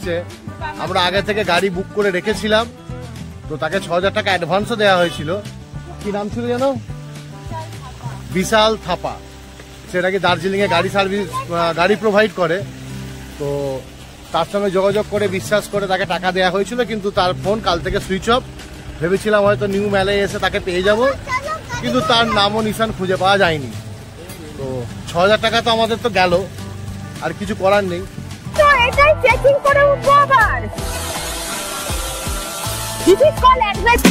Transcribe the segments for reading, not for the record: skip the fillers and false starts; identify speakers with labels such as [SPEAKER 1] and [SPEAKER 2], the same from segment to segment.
[SPEAKER 1] হচ্ছে আমরা আগে থেকে গাড়ি বুক করে রেখেছিলাম, তো তাকে ৬,০০০ টাকা অ্যাডভান্সও দেওয়া হয়েছিল। কি নাম ছিল জানো? বিশাল থাপা। সেটা কি দার্জিলিংয়ে গাড়ি সার্ভিস গাড়ি প্রোভাইড করে। তো তার সঙ্গে যোগাযোগ করে বিশ্বাস করে তাকে টাকা দেওয়া হয়েছিল, কিন্তু তার ফোন কাল থেকে সুইচ অফ। ভেবেছিলাম হয়তো নিউ মেলায় এসে তাকে পেয়ে যাব, কিন্তু তার নামও নিশান খুঁজে পাওয়া যায়নি। তো ৬,০০০ টাকা তো আমাদের তো গেল, আর কিছু করার নেই।
[SPEAKER 2] তো এটাই চেকিং করে উঠবো আবার। This is call advice.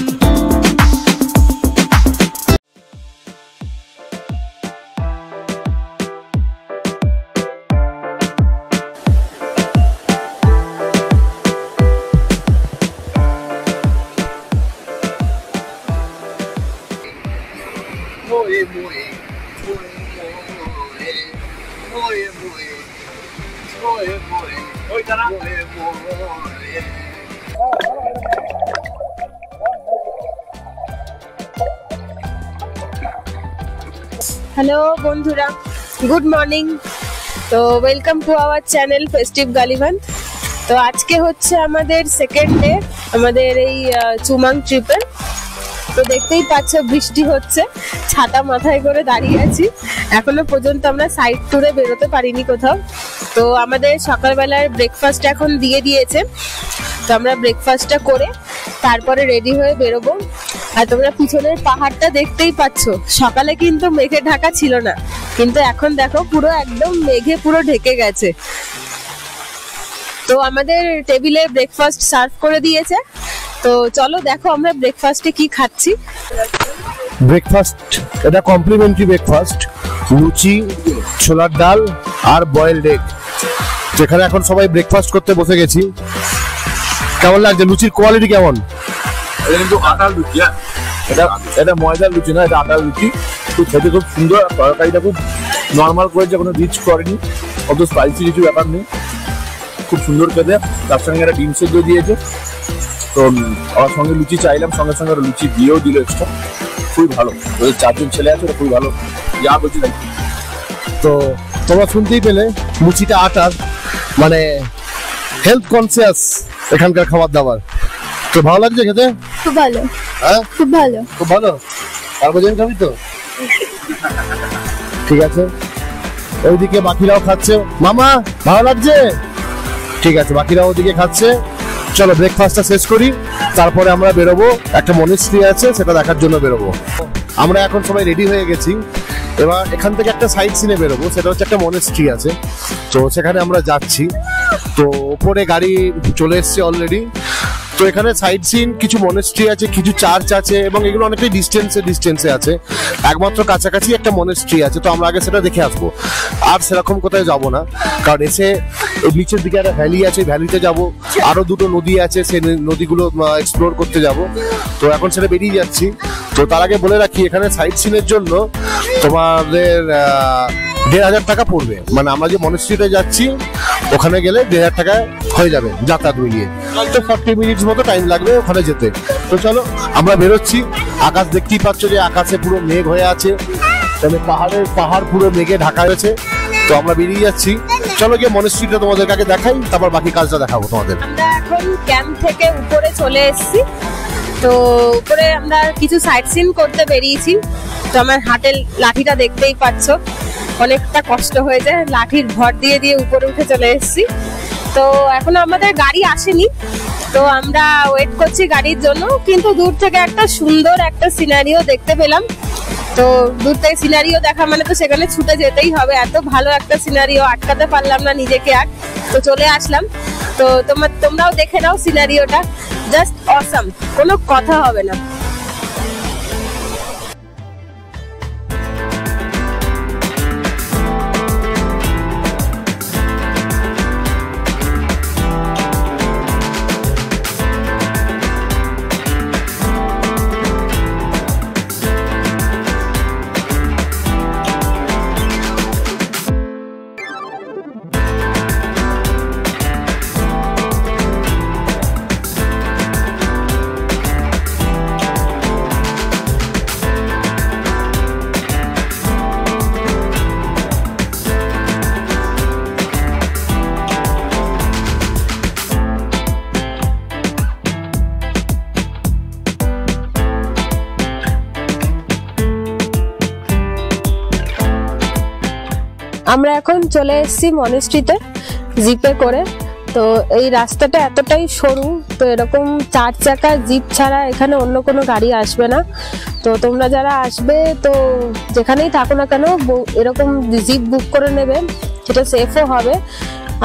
[SPEAKER 2] Hello বন্ধুরা, গুড মর্নিং। তো welcome to our channel festive gallivant. তো আজকে হচ্ছে আমাদের সেকেন্ড ডে আমাদের এই চুমাং ট্রিপের। তো দেখতেই পাচ্ছ বৃষ্টি হচ্ছে, ছাতা মাথায় করে দাঁড়িয়ে আছি। এখনো পর্যন্ত আমরা সাইড ট্যুরে বেরোতে পারিনি কোথাও। তো আমাদের সকালবেলার ব্রেকফাস্ট এখন দিয়ে দিয়েছে, তো আমরা ব্রেকফাস্টটা করে তারপরে রেডি হয়ে বেরোবো। আর তোমরা পিছনের পাহাড়টা দেখতেই পাচ্ছ, সকালে কিন্তু মেঘে ঢাকা ছিল না, কিন্তু এখন দেখো পুরো একদম মেঘে পুরো ঢেকে গেছে। তো আমাদের টেবিলে ব্রেকফাস্ট সার্ভ করে দিয়েছে। তো চলো দেখো আমরা ব্রেকফাস্টে কি খাচ্ছি।
[SPEAKER 1] ব্রেকফাস্ট এটা কমপ্লিমেন্টারি ব্রেকফাস্ট, লুচি, ছোলার ডাল আর বয়েলড এগ। যেখানে এখন সবাই ব্রেকফাস্ট করতে বসে গেছি। কেমন লাগছে? লুচির কোয়ালিটি কেমন?
[SPEAKER 3] এটা কিন্তু আটার লুচি, এটা ময়দার লুচি না, এটা আটার লুচি। খুব খেতে খুব সুন্দর। তরকারিটা খুব নর্মাল করেছে, কোনো রিচ করেনি, অত স্পাইসি কিছু ব্যাপার নেই, খুব সুন্দর খেতে। তার সঙ্গে একটা ডিম সেদ্ধ দিয়েছে। তো আমার সঙ্গে লুচি চাইলাম, সঙ্গে সঙ্গে লুচি দিয়েও দিল এক্সট্রা। খুবই ভালো। ওদের 4জন ছেলে আছে, ওরা খুবই ভালো যা বলছি তাই।
[SPEAKER 1] তো তোমরা শুনতেই পেলে লুচিটা আটার, মানে হেলথ কনসিয়াস এখানকার খাবার দাবার। তো ভালো লাগছে খেতে?
[SPEAKER 2] খুব ভালো।
[SPEAKER 1] হ্যাঁ
[SPEAKER 2] খুব ভালো।
[SPEAKER 1] খুব ভালো। তারপর যেন খাবি তো ঠিক আছে। ওইদিকে বাকিরাও খাচ্ছে। মামা ভালো লাগছে? ঠিক আছে, বাকিরাও ওদিকে খাচ্ছে। চলো ব্রেকফাস্টটা শেষ করি, তারপরে আমরা বেরোবো। একটা মনেস্ট্রি আছে, সেটা দেখার জন্য বেরোবো। আমরা এখন সবাই রেডি হয়ে গেছি। এবার এখান থেকে একটা সাইড সিনে বেরোবো, সেটা হচ্ছে একটা মনেস্ট্রি আছে, তো সেখানে আমরা যাচ্ছি। তো ওপরে গাড়ি চলে এসছে অলরেডি। তো এখানে সাইড সিন কিছু মনেস্ট্রি আছে, কিছু চার্চ আছে, এবং এগুলো অনেকটাই ডিস্টেন্সে আছে। একমাত্র কাছাকাছি একটা মনেস্ট্রি আছে, তো আমরা আগে সেটা দেখে আসবো। আর সেরকম কোথায় যাব না, কারণ এসে এই নিচের দিকে একটা ভ্যালি আছে, ভ্যালিতে যাব। আরো দুটো নদী আছে, সেই নদীগুলো এক্সপ্লোর করতে যাব। তো এখন সেটা বেরিয়ে যাচ্ছি। তো তার আগে বলে রাখি, এখানে সাইড সিনের জন্য তোমাদের ১,৫০০ টাকা পড়বে। মানে আমরা যে মনেস্ট্রিতে যাচ্ছি ওখানে গেলে ১,৫০০ টাকা হয়ে যাবে যাতায়াত মিলিয়ে। তো 40 মিনিটস মতো টাইম লাগবে ওখানে যেতে। তো চলো আমরা বেরোচ্ছি। আকাশ দেখতেই পাচ্ছ যে আকাশে পুরো মেঘ হয়ে আছে, তবে পাহাড় পুরো মেঘে ঢাকা হয়েছে। তো আমরা বেরিয়ে যাচ্ছি। চলো গিয়ে মনেস্ট্রিটা তোমাদের কাছে দেখাই, তারপর বাকি কাজটা দেখাবো তোমাদের।
[SPEAKER 2] আমরা এখন ক্যাম্প থেকে উপরে চলে এসেছি। তো উপরে আমরা কিছু সাইট সিন করতে বেরিয়েছি। তো আমার হাতের লাঠিটা দেখতেই পাচ্ছ, অনেকটা কষ্ট হয়ে যায়, লাঠির ভর দিয়ে দিয়ে উপরে উঠে চলে এসেছি। তো এখনো আমাদের গাড়ি আসেনি, তো আমরা ওয়েট করছি গাড়ির জন্য। কিন্তু দূর থেকে একটা সুন্দর একটা সিনারিও দেখতে পেলাম। তো দূর থেকে সিনারিও দেখা মানে তো সেখানে ছুটে যেতেই হবে, এত ভালো একটা সিনারিও, আটকাতে পারলাম না নিজেকে আর। তো চলে আসলাম। তো তোমরাও দেখে নাও সিনারিওটা, জাস্ট অসাম, কোনো কথা হবে না। আমরা এখন চলে এসেছি মনেস্ট্রিতে জিপে করে। তো এই রাস্তাটা এতটাই সরু, তো এরকম 4 চাকা জিপ ছাড়া এখানে অন্য কোনো গাড়ি আসবে না। তো তোমরা যারা আসবে তো যেখানেই থাকো না কেন এরকম জিপ বুক করে নেবে, সেটা সেফও হবে।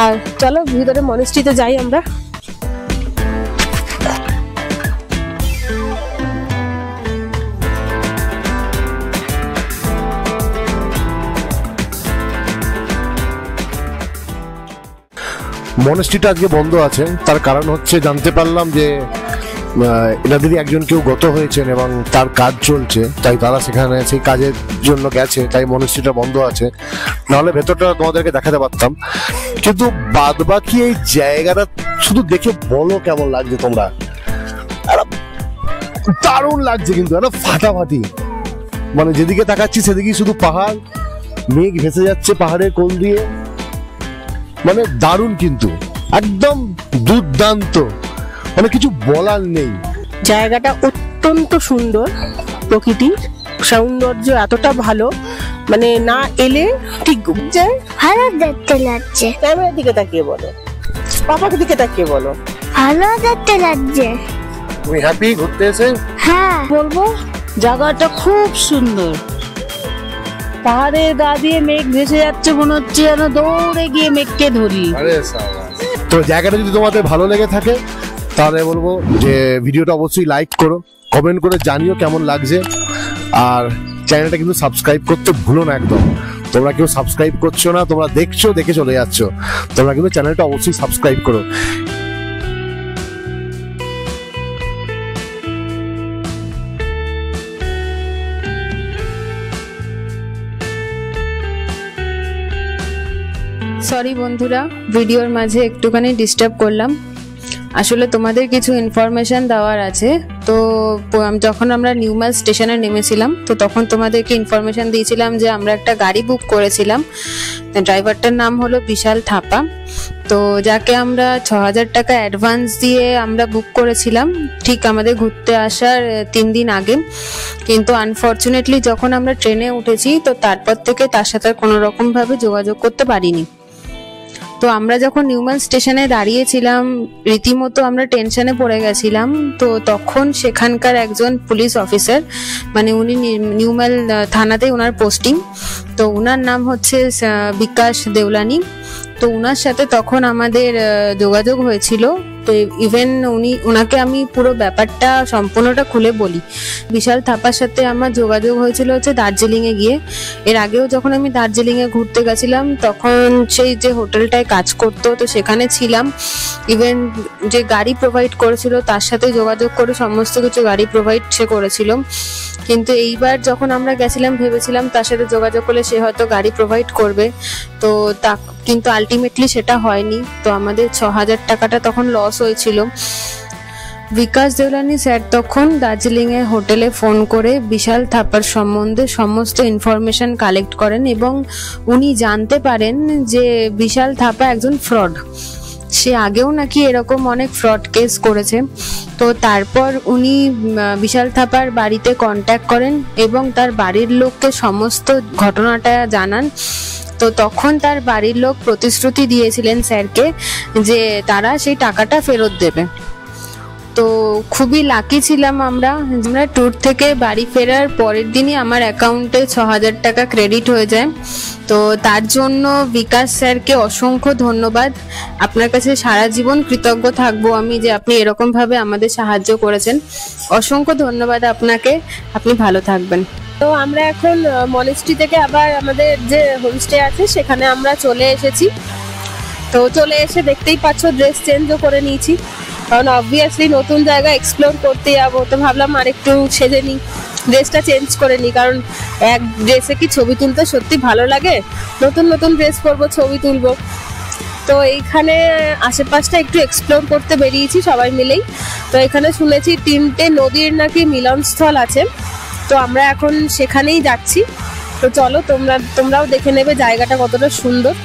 [SPEAKER 2] আর চলো ভিতরে মনেস্ট্রিতে যাই আমরা।
[SPEAKER 1] মনেস্ট্রিটা আজকে বন্ধ আছে, তার কারণ হচ্ছে জানতে পারলাম যে এনাদেরই একজন কেউ গত হয়েছেন এবং তার কাজ চলছে, তাই তারা সেখানে সেই কাজের জন্য গেছে, তাই মনেস্ট্রিটা বন্ধ আছে। নাহলে ভেতরটা তোমাদেরকে দেখাতে পারতাম। কিন্তু বাদ বাকি এই জায়গাটা শুধু দেখে বলো কেমন লাগছে তোমরা। দারুণ লাগছে কিন্তু, একটা ফাটাফাটি। মানে যেদিকে তাকাচ্ছি সেদিকেই শুধু পাহাড়, মেঘ ভেসে যাচ্ছে পাহাড়ের কোল দিয়ে। মানে দারুণ, কিন্তু একদম দুর্দান্ত, মানে কিছু বলার নেই।
[SPEAKER 2] জায়গাটা অত্যন্ত সুন্দর, প্রকৃতির সৌন্দর্য এতটা ভালো, মানে না এলে ঠিক
[SPEAKER 4] ভালো দেখতে লাগছে।
[SPEAKER 2] ক্যামেরার দিকে তাকিয়ে বলো, পাপাকে দিকে তাকিয়ে বলো।
[SPEAKER 4] ভালো দেখতে লাগছে।
[SPEAKER 1] তুমি হ্যাপি ঘুরতে এসে?
[SPEAKER 4] হ্যাঁ,
[SPEAKER 5] বলবো জায়গাটা খুব সুন্দর। পাহাড়ের গা দিয়ে মেঘ ভেসে যাচ্ছে, মনে হচ্ছে যেন দৌড়ে গিয়ে মেঘকে ধরি।
[SPEAKER 1] তো জায়গাটা যদি তোমাদের ভালো লেগে থাকে তাহলে বলবো যে ভিডিওটা অবশ্যই লাইক করো, কমেন্ট করে জানিও কেমন লাগছে। আর চ্যানেলটা কিন্তু সাবস্ক্রাইব করতে ভুলো না একদম। তোমরা কেউ সাবস্ক্রাইব করছো না, তোমরা দেখছো, দেখে চলে যাচ্ছ। তোমরা কিন্তু চ্যানেলটা অবশ্যই সাবস্ক্রাইব করো।
[SPEAKER 6] সরি বন্ধুরা, ভিডিওর মাঝে একটুখানি ডিস্টার্ব করলাম। আসলে তোমাদের কিছু ইনফরমেশন দেওয়ার আছে। তো যখন আমরা নিউমাল স্টেশনে নেমেছিলাম তো তখন তোমাদেরকে ইনফরমেশন দিয়েছিলাম যে আমরা একটা গাড়ি বুক করেছিলাম। ড্রাইভারটার নাম হলো বিশাল থাপা। তো যাকে আমরা 6000 টাকা অ্যাডভান্স দিয়ে আমরা বুক করেছিলাম ঠিক আমাদের ঘুরতে আসার 3 দিন আগে। কিন্তু আনফর্চুনেটলি যখন আমরা ট্রেনে উঠেছি তো তারপর থেকে তার সাথে কোনো রকম ভাবে যোগাযোগ করতে পারিনি। তো আমরা যখন নিউমাল স্টেশনে দাঁড়িয়েছিলাম রীতিমতো আমরা টেনশনে পড়ে গেছিলাম। তো তখন সেখানকার একজন পুলিশ অফিসার, মানে উনি নিউমাল থানাতে ওনার পোস্টিং, তো ওনার নাম হচ্ছে বিকাশ দেওলানি। তো ওনার সাথে তখন আমাদের যোগাযোগ হয়েছিল। তো ইভেন ওনাকে আমি পুরো ব্যাপারটা সম্পূর্ণটা খুলে বলি। বিশাল থাপার সাথে আমার যোগাযোগ হয়েছিল হচ্ছে দার্জিলিংয়ে গিয়ে। এর আগেও যখন আমি দার্জিলিংয়ে ঘুরতে গেছিলাম তখন সেই যে হোটেলটায় কাজ করতো তো সেখানে ছিলাম। ইভেন যে গাড়ি প্রোভাইড করেছিল তার সাথে যোগাযোগ করে সমস্ত কিছু গাড়ি প্রোভাইড সে করেছিল। কিন্তু এইবার যখন আমরা গেছিলাম ভেবেছিলাম তার সাথে যোগাযোগ করলে সে হয়তো গাড়ি প্রোভাইড করবে, তো কিন্তু আলটিমেটলি সেটা হয়নি। তো আমাদের 6000 টাকাটা তখন লস হয়েছিল। বিকাশ দেওলানি স্যার তখন দার্জিলিংয়ে হোটেলে ফোন করে বিশাল থাপার সম্বন্ধে সমস্ত ইনফরমেশন কালেক্ট করেন এবং উনি জানতে পারেন যে বিশাল থাপা একজন ফ্রড। সে আগেও নাকি এরকম অনেক ফ্রড কেস করেছে। তো তারপর উনি বিশাল থাপার বাড়িতে কন্ট্যাক্ট করেন এবং তার বাড়ির লোককে সমস্ত ঘটনাটা জানান। তো তখন তার বাড়ির লোক প্রতিশ্রুতি দিয়েছিলেন স্যারকে যে তারা সেই টাকাটা ফেরত দেবে। তো খুবই লাকি ছিলাম আমরা। ট্যুর থেকে বাড়ি ফেরার পরের দিনই আমার অ্যাকাউন্টে 6000 টাকা ক্রেডিট হয়ে যায়। তো তার জন্য বিকাশ স্যারকে অসংখ্য ধন্যবাদ। আপনার কাছে সারা জীবন কৃতজ্ঞ থাকবো আমি যে আপনি এরকম ভাবে আমাদের সাহায্য করেছেন। অসংখ্য ধন্যবাদ আপনাকে, আপনি ভালো থাকবেন।
[SPEAKER 2] তো আমরা এখন মনেস্ট্রি থেকে আবার আমাদের যে হোমস্টে আছে সেখানে আমরা চলে এসেছি। তো চলে এসে দেখতেই পাচ্ছ ড্রেস চেঞ্জও করে নিয়েছি, কারণ অবভিয়াসলি নতুন জায়গা এক্সপ্লোর করতে যাবো। তো ভাবলাম আর একটু সেজে নিই, ড্রেসটা চেঞ্জ করে নিই, কারণ এক ড্রেসে কি ছবি তুলতে সত্যি ভালো লাগে। নতুন নতুন ড্রেস পরবো, ছবি তুলবো। তো এইখানে আশেপাশটা একটু এক্সপ্লোর করতে বেরিয়েছি সবাই মিলেই। তো এখানে শুনেছি 3টে নদীর নাকি মিলনস্থল আছে, তো আমরা এখন সেখানেই যাচ্ছি। তো চলো তোমরাও দেখে নেবে জায়গাটা কতটা সুন্দর।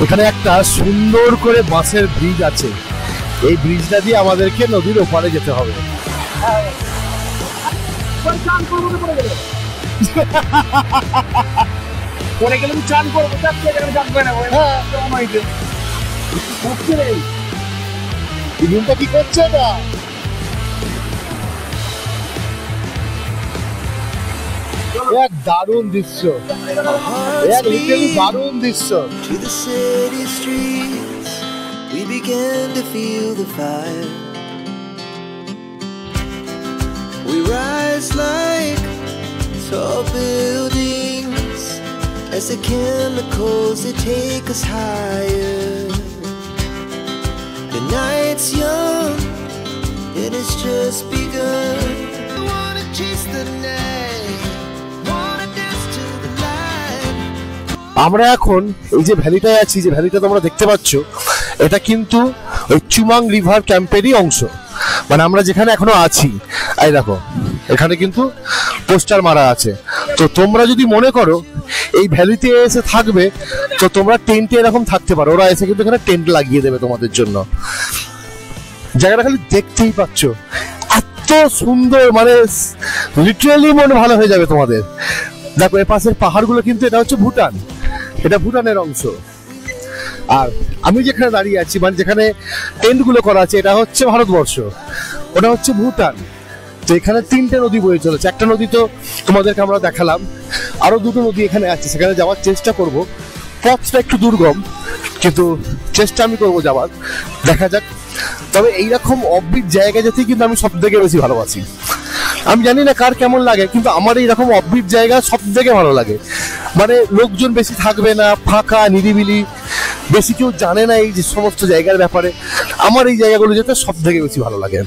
[SPEAKER 1] এখানে একটা সুন্দর করে বাঁশের ব্রিজ আছে, এই ব্রিজটা দিয়ে আমাদেরকে নদীর ওপারে যেতে হবে।
[SPEAKER 3] পরে গেলে চান করবো, জানবে না
[SPEAKER 1] রুমটা কি করছে না? এক দারুণ দৃশ্য, এক লিটারালি দারুণ দৃশ্য।
[SPEAKER 7] To the city streets, we began to feel the fire. We rise like tall buildings as the chemicals they take us higher. The night's young and it's just begun. I wanna chase the night, wanna dance to the light.
[SPEAKER 1] আমরা এখন এই যে ভ্যালিটায় আছি, যে ভ্যালিটা তোমরা দেখতে পাচ্ছ, এটা কিন্তু ওই চুমাং রিভার ক্যাম্পেরই অংশ। মানে আমরা যেখানে এখনো আছি, এই দেখো এখানে কিন্তু পোস্টার মারা আছে। তো তোমরা যদি মনে করো এই ভ্যালিতে এসে থাকবে, তো তোমরা টেন্টে এরকম থাকতে পারো। ওরা এসে কিন্তু এখানে টেন্ট লাগিয়ে দেবে তোমাদের জন্য। জায়গাটা খালি দেখতেই পাচ্ছ, এত সুন্দর, মানে লিটারালি মন ভালো হয়ে যাবে তোমাদের। দেখো এর পাশের পাহাড়গুলো কিন্তু, এটা হচ্ছে ভুটান, এটা ভুটানের অংশ। আর আমি যেখানে দাঁড়িয়ে আছি, মানে যেখানে টেন্ট গুলো করা আছে, এটা হচ্ছে ভারতবর্ষ, ওটা হচ্ছে ভুটান। তো এখানে 3টে নদী বয়ে চলেছে। একটা নদী তো তোমাদেরকে আমরা দেখালাম, আরো 2টো নদী এখানে আছে, সেখানে যাওয়ার চেষ্টা করব। পথটা একটু দুর্গম, কিন্তু চেষ্টা আমি করবো যাওয়ার, দেখা যাক। তবে এইরকম অফবিট জায়গা যেতে কিন্তু আমি সব থেকে বেশি ভালোবাসি। আমি জানি না কার কেমন লাগে, কিন্তু আমার এইরকম অফবিট জায়গা সব থেকে ভালো লাগে। মানে লোকজন বেশি থাকবে না, ফাঁকা নিরিবিলি, বেশি কেউ জানে না এই যে সমস্ত জায়গার ব্যাপারে। আমার এই জায়গাগুলো যেতে সব থেকে বেশি ভালো লাগে।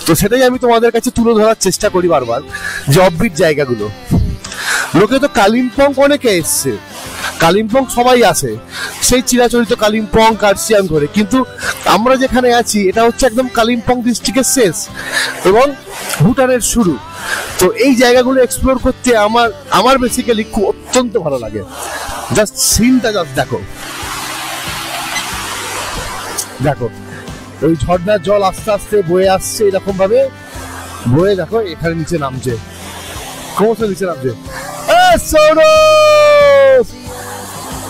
[SPEAKER 1] তো সেটাই আমি তোমাদের কাছে তুলে ধরার চেষ্টা করি বারবার, যে অফবিট জায়গাগুলো। লোকে তো কালিম্পং অনেকে এসছে, কালিম্পং সবাই আসে, সেই চিরাচরিত কালিম্পং কার্শিয়াং ধরে। কিন্তু আমরা যেখানে আছি, এটা হচ্ছে একদম কালিম্পং ডিস্ট্রিক্টের শেষ এবং ভুটানের শুরু। তো এই জায়গাগুলো এক্সপ্লোর করতে আমার বেসিক্যালি খুব অত্যন্ত ভালো লাগে। জাস্ট সিনটা জাস্ট দেখো, দেখো ওই ঝর্ণার জল আস্তে আস্তে বয়ে আসছে, এরকম ভাবে বয়ে দেখো এখানে নিচে নামছে, ক্রমশ নিচে নামছে।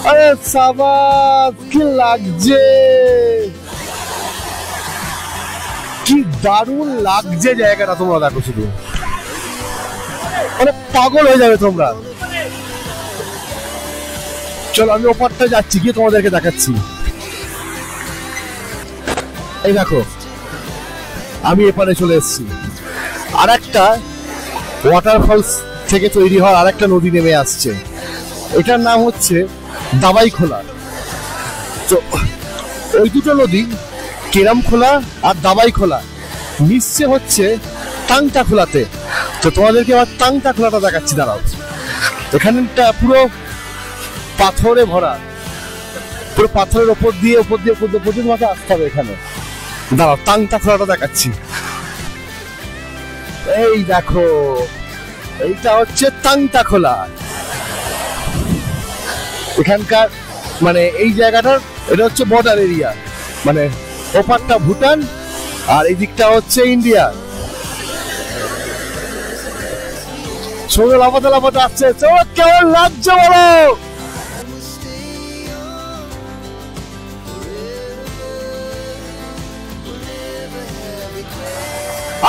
[SPEAKER 1] আরে সাবাস, কি লাগছে, কি দারুণ লাগছে জায়গাটা। তোমরা দেখো শুধু, মানে পাগল হয়ে যাবে তোমরা। চলো আমি ওপারটা যাচ্ছি, গিয়ে তোমাদেরকে দেখাচ্ছি। এই দেখো আমি এপারে চলে এসেছি। আর একটা ওয়াটারফলস থেকে তৈরি হওয়া আর একটা নদী নেমে আসছে, এটার নাম হচ্ছে দাবাই খোলা। তো ওই 2টো নদী, কেরাম খোলা আর দাবাই খোলা, মিশছে হচ্ছে টাংটা খোলাতে। তো তোমাদেরকে আবার টাংটা খোলাটা দেখাচ্ছি, দাঁড়াও। এখানটা পুরো পাথরে ভরা, পুরো পাথরের ওপর দিয়ে প্রচুর মাথা আসতে হবে এখানে। দাঁড়াও টাংটা খোলাটা দেখাচ্ছি। এই দেখো, এইটা হচ্ছে টাংটা খোলা। এখানকার মানে এই জায়গাটার, এটা হচ্ছে বর্ডার এরিয়া, মানে ওপারটা ভুটান আর এই দিকটা হচ্ছে ইন্ডিয়া। সৌরভ লাফাতে লাফাতে আসছে, কেমন লাগছে বলো?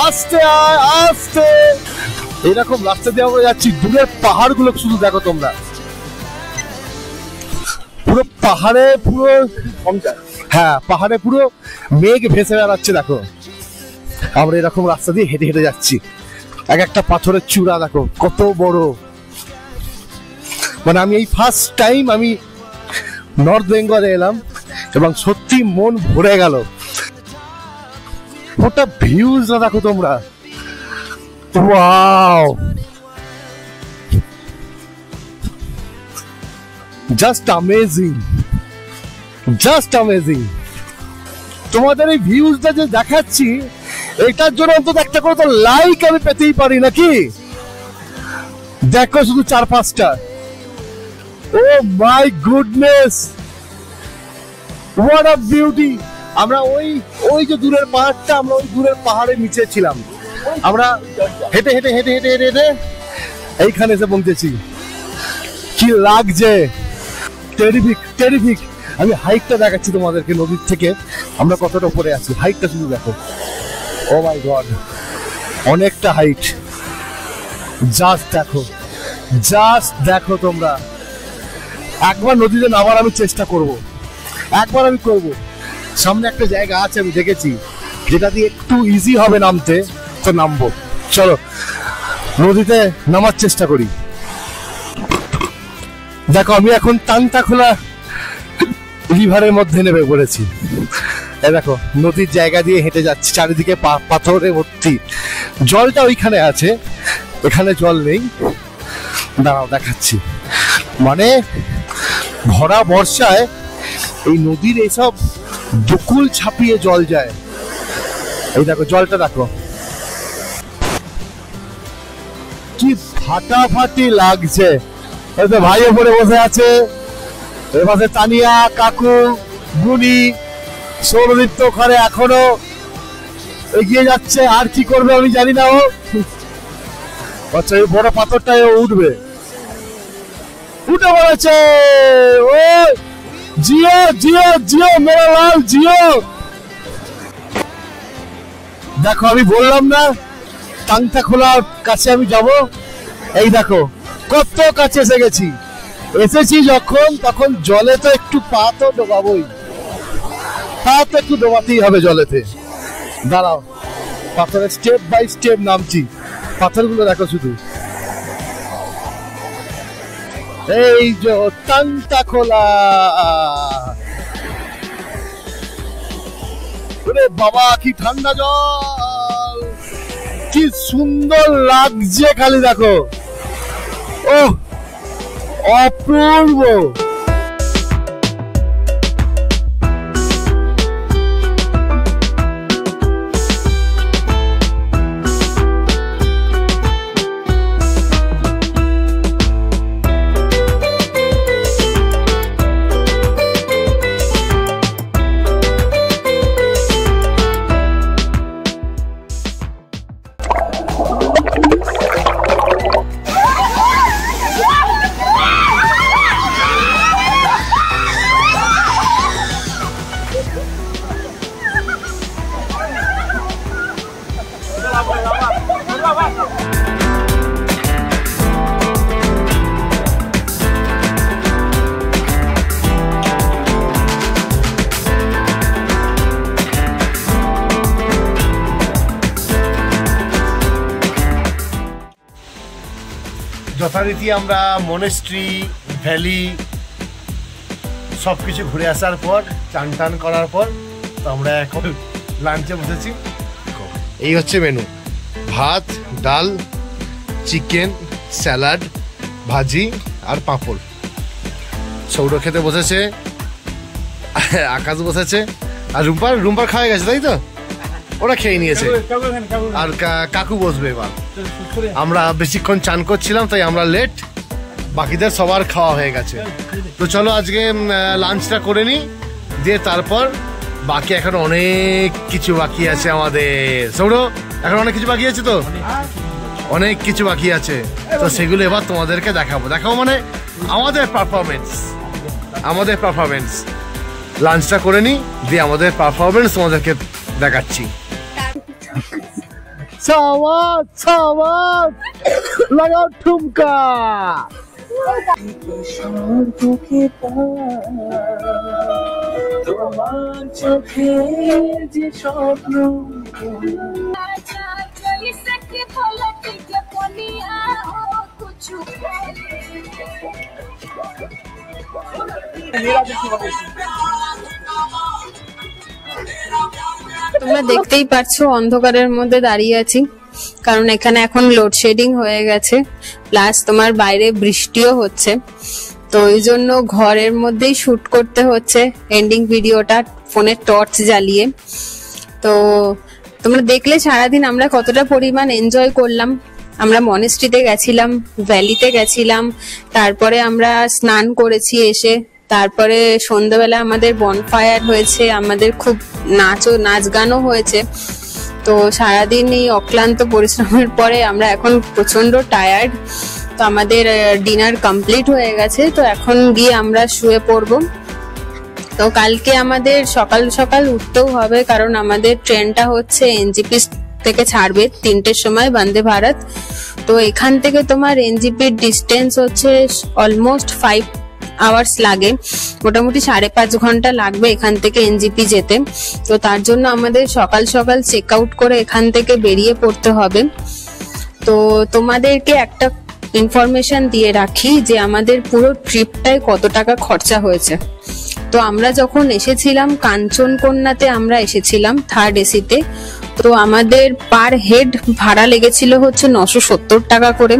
[SPEAKER 1] আস্তে আস্তে এরকম রাস্তা দিয়ে আমরা যাচ্ছি। দূরের পাহাড় গুলো শুধু দেখো তোমরা, পুরো পাহাড়ে পুরো, হ্যাঁ পাহাড়ে পুরো মেঘ ভেসে বেড়াচ্ছে। দেখো আমরা এরকম রাস্তা দিয়ে হেঁটে হেঁটে যাচ্ছি, এক একটা পাথরের চূড়া দেখো কত বড়। মানে আমি এই ফার্স্ট টাইম আমি নর্থ বেঙ্গলে এলাম এবং সত্যি মন ভরে গেল। ওটা ভিউজ না দেখো তোমরা, wow, just amazing, just amazing. তোমাদের এই ভিউজটা যে দেখাচ্ছি, এটার জন্য অন্তত একটা করে তো লাইক আমি পেতেই পারি নাকি? দেখো শুধু 4-5টা। Oh my goodness, what a beauty, আমরা ওই যে দূরের পাহাড়টা, আমরা ওই দূরের পাহাড়ের নিচে ছিলাম। আমরা হেঁটে হেঁটে হেঁটে হেঁটে হেঁটে হেঁটে এইখানে এসে পৌঁছেছি। কি লাগছে, টেরিফিক টেরিফিক। আমি হাইটটা দেখাচ্ছি তোমাদেরকে নদীর থেকে আমরা কতটা উপরে আছি, হাইটটা শুধু দেখো। ও মাই গড, অনেকটা হাইট। জাস্ট দেখো, জাস্ট দেখো তোমরা। একবার নদীতে নামার আমি চেষ্টা করব, একবার আমি করব। সামনে একটা জায়গা আছে আমি দেখেছি, যেটা দিয়ে একটু ইজি হবে নামতে, তো নামবো। চলো নদীতে নামার চেষ্টা করি। দেখো আমি এখন তান্তাখোলা রিভারের মধ্যে নেমে পড়েছি। এই দেখো নদীর জায়গা দিয়ে হেঁটে যাচ্ছি, চারিদিকে পাথরে ভর্তি। জলটা ওইখানে আছে, এখানে জল নেই। দাঁড়াও দেখাচ্ছি। মানে ভরা বর্ষায় এই নদীর এইসব দুকুল ছাপিয়ে জল যায়। এই দেখো জলটা দেখো, কি ফাটাফাটি লাগছে। এই তো ভাই ওপরে বসে আছে, এর পাশে তানিয়া, কাকু, বুনি, সৌরদীপ্ত ওখানে এখনো এগিয়ে যাচ্ছে। আর কি করবে আমি জানি না। ও আচ্ছা, এই বড় পাথরটাই ও উঠবে, উঠে পড়েছে। ও জিও জিও জিও মেরা লাল জিও। দেখো আমি বললাম না তান্তাখোলার কাছে আমি যাব। এই দেখো কত কাছে এসে গেছি। এসেছি যখন, তখন জলে তো একটু পা তো ডোবাবই, পা তো একটু ডোবাতেই হবে জলেতে। দাঁড়াও, পাথরে স্টেপ বাই স্টেপ নামছি। পাথরগুলো দেখো শুধু। এই যে তান্তাখোলা, ওরে বাবা কি ঠান্ডা জল, কি সুন্দর লাগছে খালি দেখো। ওহ অপূর্ব। যথারীতি আমরা মনেস্ট্রি, ভ্যালি সবকিছু ঘুরে আসার পর, চান টান করার পর, তো আমরা এখন লাঞ্চে বসেছি। এই হচ্ছে মেনু: ভাত, ডাল, চিকেন, স্যালাড, ভাজি আর পাঁপড়। সৌর খেতে বসেছে, আকাশ বসেছে, আর রুম্পার খাওয়া গেছে তাই তো, ওরা খেয়ে নিয়েছে। আর কাকু বসবে এবার। আমরা বেশিক্ষণ চান করছিলাম তাই আমরা লেট, বাকিদের সবার খাওয়া হয়ে গেছে। তো চলো আজকে লাঞ্চটা করে নিই, দিয়ে তারপর বাকি এখন অনেক কিছু বাকি আছে আমাদের। সৌর এখন অনেক কিছু বাকি আছে, তো অনেক কিছু বাকি আছে, তো সেগুলো এবার তোমাদেরকে দেখাবো মানে আমাদের পারফরমেন্স। লাঞ্চটা করে নিই, দিয়ে আমাদের পারফরমেন্স তোমাদেরকে দেখাচ্ছি। লাগাও ঠুমকা। তোমার চোখে যে স্বপ্ন
[SPEAKER 6] তোমরা দেখতেই পাচ্ছ অন্ধকারের মধ্যে দাঁড়িয়ে আছি, কারণ এখানে এখন লোডশেডিং হয়ে গেছে, প্লাস তোমার বাইরে বৃষ্টিও হচ্ছে। তো ওই জন্য ঘরের মধ্যেই শুট করতে হচ্ছে এন্ডিং ভিডিওটা ফোনের টর্চ জ্বালিয়ে। তো তোমরা দেখলে সারাদিন আমরা কতটা পরিমাণ এনজয় করলাম। আমরা মনেস্ট্রিতে গেছিলাম, ভ্যালিতে গেছিলাম, তারপরে আমরা স্নান করেছি এসে, তারপরে সন্ধ্যাবেলা আমাদের বনফায়ার হয়েছে, আমাদের খুব নাচ গানও হয়েছে। তো সারাদিন এই অক্লান্ত পরিশ্রমের পরে আমরা এখন প্রচন্ড টায়ার্ড। তো আমাদের ডিনার কমপ্লিট হয়ে গেছে, তো এখন গিয়ে আমরা শুয়ে পড়বো। তো কালকে আমাদের সকাল সকাল উঠতেও হবে, কারণ আমাদের ট্রেনটা হচ্ছে এনজিপি থেকে ছাড়বে 3টের সময়, বন্দে ভারত। তো এখান থেকে তোমার এনজিপির ডিস্টেন্স হচ্ছে অলমোস্ট 5 আওয়ার্স লাগে, মোটামুটি 5.5 ঘন্টা লাগবে এখান থেকে এনজিপি যেতে। তো তার জন্য আমাদের সকাল সকাল চেক আউট করে এখান থেকে বেরিয়ে পড়তে হবে। তো তোমাদেরকে একটা ইনফরমেশন দিয়ে রাখি যে আমাদের পুরো ট্রিপটায় কত টাকা খরচা হয়েছে। তো আমরা যখন এসেছিলাম কাঞ্চনকন্যাতে, আমরা এসেছিলাম 3rd এসিতে। তো আমাদের পার হেড ভাড়া লেগেছিল হচ্ছে 970 টাকা করে।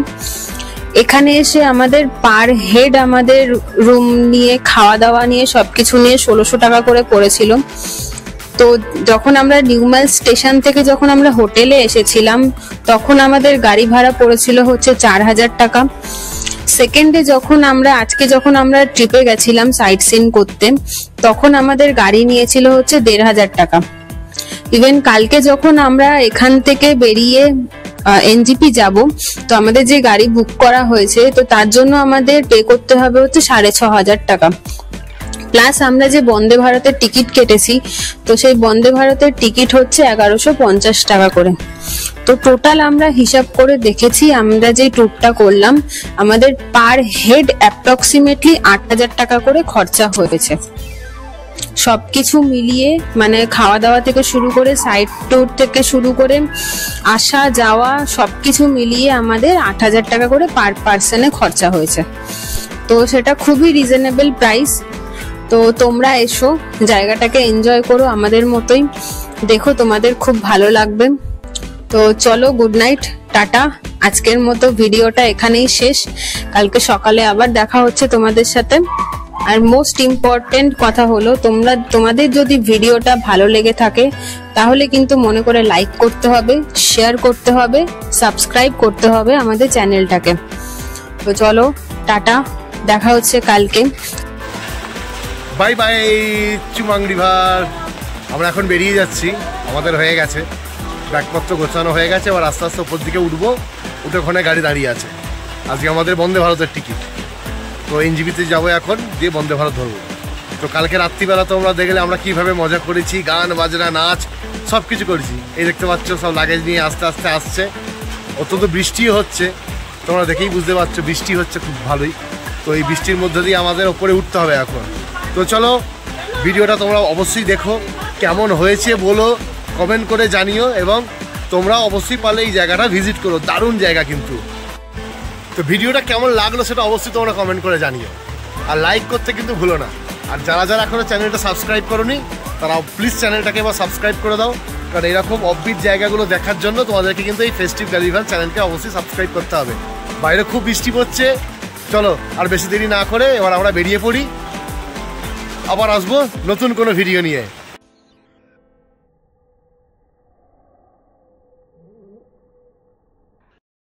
[SPEAKER 6] এখানে এসে আমাদের পার হেড আমাদের রুম নিয়ে, খাওয়া দাওয়া নিয়ে, সবকিছু নিয়ে 1600 টাকা করে পড়েছিল। তো যখন আমরা নিউমাল স্টেশন থেকে যখন আমরা হোটেলে এসেছিলাম, তখন আমাদের গাড়ি ভাড়া পড়েছিল হচ্ছে 4000 টাকা। সেকেন্ডে আজকে যখন আমরা ট্রিপে গেছিলাম সাইট সিন করতে, তখন আমাদের গাড়ি নিয়েছিল হচ্ছে 1500 টাকা। ইভেন কালকে যখন আমরা এখান থেকে বেরিয়ে এনজিপি যাব, তো আমাদের যে গাড়ি বুক করা হয়েছে, তো তার জন্য আমাদের পে করতে হবে হচ্ছে 6500 টাকা। প্লাস আমরা যে বন্দে ভারতের টিকিট কেটেছি, তো সেই বন্দে ভারতের টিকিট হচ্ছে 1150 টাকা করে। তো টোটাল আমরা হিসাব করে দেখেছি, আমরা যে ট্যুরটা করলাম, আমাদের পার হেড অ্যাপ্রক্সিমেটলি 8000 টাকা করে খরচা হয়েছে। সবকিছু মিলিয়ে, মানে খাওয়া দাওয়া থেকে শুরু করে, সাইট ট্যুর থেকে শুরু করে, আসা যাওয়া সবকিছু মিলিয়ে আমাদের 8000 টাকা করে পার পার্সনে খরচা হয়েছে। তো সেটা খুবই রিজনেবল প্রাইস। তো তোমরা এসো, জায়গাটাকে এনজয় করো আমাদের মতোই, দেখো তোমাদের খুব ভালো লাগবে। তো চলো, গুড নাইট, টাটা। আজকের মতো ভিডিওটা এখানেই শেষ, কালকে সকালে আবার দেখা হচ্ছে তোমাদের সাথে। আর মোস্ট ইম্পর্টেন্ট কথা হলো, তোমাদের যদি ভিডিওটা ভালো লেগে থাকে, তাহলে কিন্তু মনে করে লাইক করতে হবে, শেয়ার করতে হবে, সাবস্ক্রাইব করতে হবে আমাদের চ্যানেলটাকে। তো চলো, টাটা, দেখা হচ্ছে কালকে।
[SPEAKER 1] Bye bye Chumang river. আমরা এখন বেরিয়ে যাচ্ছি, আমাদের হয়ে গেছে ব্যাগপত্র গোছানো হয়ে গেছে। এবার আস্তে আস্তে উপর দিকে উঠবো, উঠে ওখানে গাড়ি দাঁড়িয়ে আছে। আজকে আমাদের বন্দে ভারতের টিকিট, তো এনজিপিতে যাবো এখন, দিয়ে বন্দে ভারত ধরবো। তো কালকে রাত্রিবেলা তোমরা দেখলে আমরা কিভাবে মজা করেছি, গান বাজনা নাচ সব কিছু করেছি। এই দেখতে পাচ্ছ সব লাগেজ নিয়ে আস্তে আস্তে আসছে। অত্যন্ত বৃষ্টিও হচ্ছে, তোমরা দেখেই বুঝতে পারছো বৃষ্টি হচ্ছে খুব ভালোই। তো এই বৃষ্টির মধ্যে দিয়ে আমাদের ওপরে উঠতে হবে এখন। তো চলো, ভিডিওটা তোমরা অবশ্যই দেখো, কেমন হয়েছে বলো, কমেন্ট করে জানিও, এবং তোমরা অবশ্যই পারলে এই জায়গাটা ভিজিট করো, দারুণ জায়গা কিন্তু। তো ভিডিওটা কেমন লাগলো সেটা অবশ্যই তোমরা কমেন্ট করে জানিও, আর লাইক করতে কিন্তু ভুলো না। আর যারা যারা এখনো চ্যানেলটা সাবস্ক্রাইব করোনি, তারা প্লিজ চ্যানেলটাকে এবার সাবস্ক্রাইব করে দাও, কারণ এরকম অফবিট জায়গাগুলো দেখার জন্য তোমাদেরকে কিন্তু এই ফেস্টিভ গালিভান চ্যানেলকে অবশ্যই সাবস্ক্রাইব করতে হবে। বাইরে খুব বৃষ্টি পড়ছে, চলো আর বেশি দেরি না করে এবার আমরা বেরিয়ে পড়ি। আবার আসবো নতুন কোনো ভিডিও নিয়ে।